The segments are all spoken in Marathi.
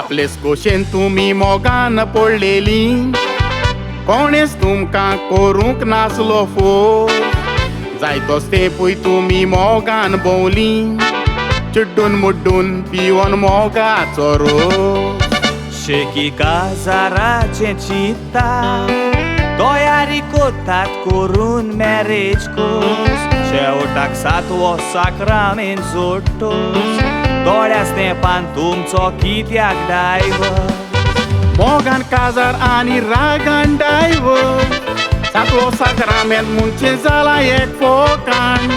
आपलेच कोशेन तुमी मोगान पडलेली कोणेच तुमकां करूंक नासलो फोर्स जायतोच तेंपूय तुमी मोगान भोंवली चिड्डून मुड्डून पिवोन मोगाचो रोस शेकी काजाराचें चिंत्ता तयारी कोतात करून मॅरेज कोर्स शेवटाक 7वो साक्रामेंत जोडटोस दोळ्यास तेंपान तुमचो कित्याक डायव्हर्स मोगान काजार आनी रागान डायव्हर्स 7वो साक्रामेंत मुनचें जाला एक फोकाण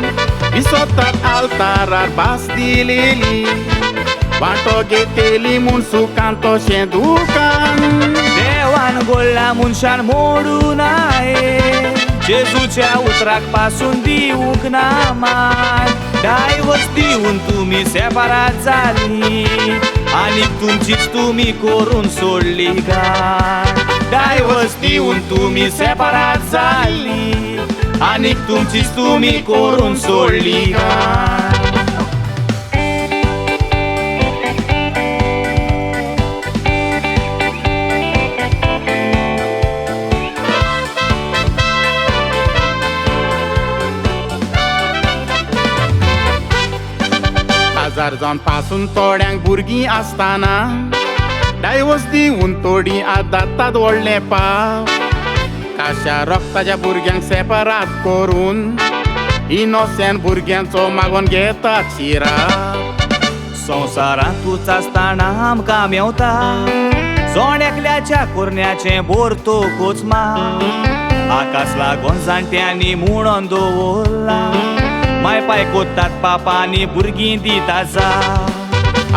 विसोतात आल्तारार भास दिलेली वांटो घेतेली म्हूण सुखान तशें दुखान देवान गोडल्या मनशान मोडूं नाये जेजूच्या उतराक पासून दिवूंक ना मान डायव्हर्स दिवन तुमी सेपराट जाली आनी तुमचीच तुमी करून सोडली गाय डायव्हर्स दिवन तुमी सेपराट जाली आनी तुमचीच तुमी करून सोडली गाय काजार जावन पासून थोड्यांक भुरगीं आसतना डायव्हर्स दिवन थोडीं आदातात व्हडलें पाप काश्या रक्ताच्या भुरग्यांक सेपराट करून इनोसेंट भुरग्यांचो मागोन घेतात शिराप संवसारांतूच आसतना आमकां मेवता जोण एकल्याच्या कुरण्याचें बोरतोकूच माप आकाश लागोन जाणट्यांनी म्हणून दवरला माय पाय कोत्तात पापांनी भुरगीं दिता जा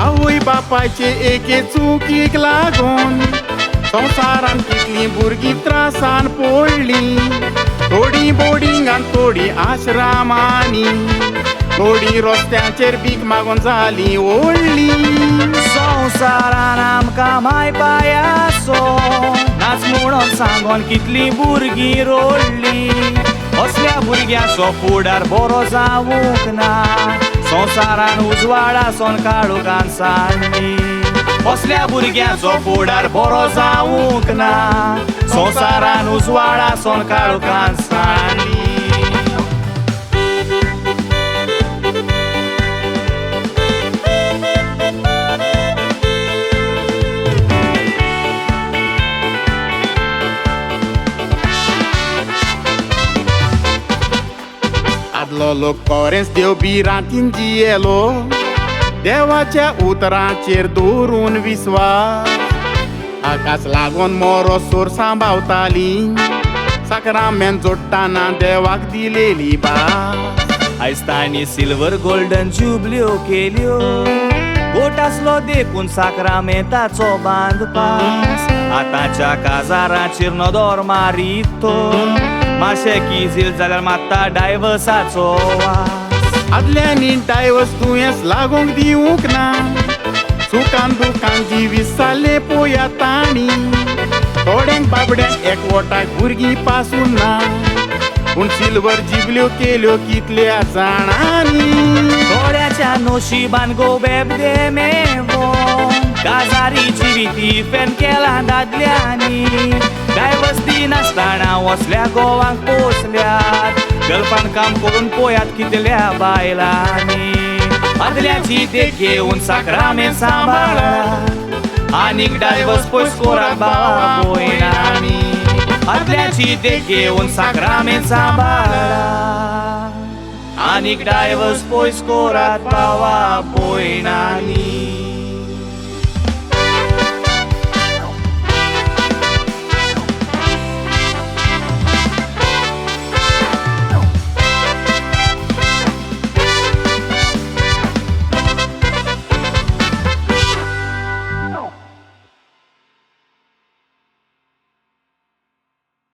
आवय बापायचे एके चुकीक लागून संवसारान कितलीं भुरगीं त्रासान पडलीं थोडीं बोर्डिंगान थोडीं आश्रमांनी थोडीं रस्त्यांचेर भीक मागून जालीं व्हडलीं संवसारान आमकां माय पाय आसो नाच म्हणून सांगोन कितलीं भुरगीं रोडलीं असल्या भुरग्यांचो फुडार बरो जावूंक ना संवसारान उजवाडासून काळोखान सारली असल्या भुरग्यांचो फुडार बरो जावूंक ना संवसारान उजवाडासून काळोखान सारली आदलो लोक कोरेंच देव बिरांतीन जियेलो देवाच्या उतरांचेर दवरून विस्वास आकाश लागोन मोरो सोर सांबाळटाली साक्रामेंत जोडटाना देवाक दिलेली भास आयज तांणी सिल्वर गोल्डन जुबल्यो केल्यो गोट आसलो देखून साक्रामेंताचो बांदपास आतांच्या काजारांचेर नदर मारीत तो मातशें किजील जाल्यार मात्ता डायव्हर्साचो वास आदल्यांनी डायव्हर्स दुयेंस लागूंक दिवूंक ना सुखान दुखान जिवीत जाल्ले पळोवया तांणी थोड्यांक बाबड्यांक एकवटाक भुरगीं पासून ना पूण सिल्वर जिबल्यो केल्यो कितल्या जाणांनी थोड्याच्या नशिबान गोबेबदे मेवो काजारी जिविती फेन केला दादल्यांनी डायव्हर्स दिनासतना वसल्या गोवांक पोसल्यात गल्फान काम करून पळयात कितल्या बायलांनी आदल्याची देख घेवन साक्रामेंत सांबाळा आनीक डायव्हर्स पयस कोरात भावा भयणांनी आदल्याची देख घेवन साक्रामेंत सांबाळा आनीक डायव्हर्स पयस कोरात भावा भयणांनी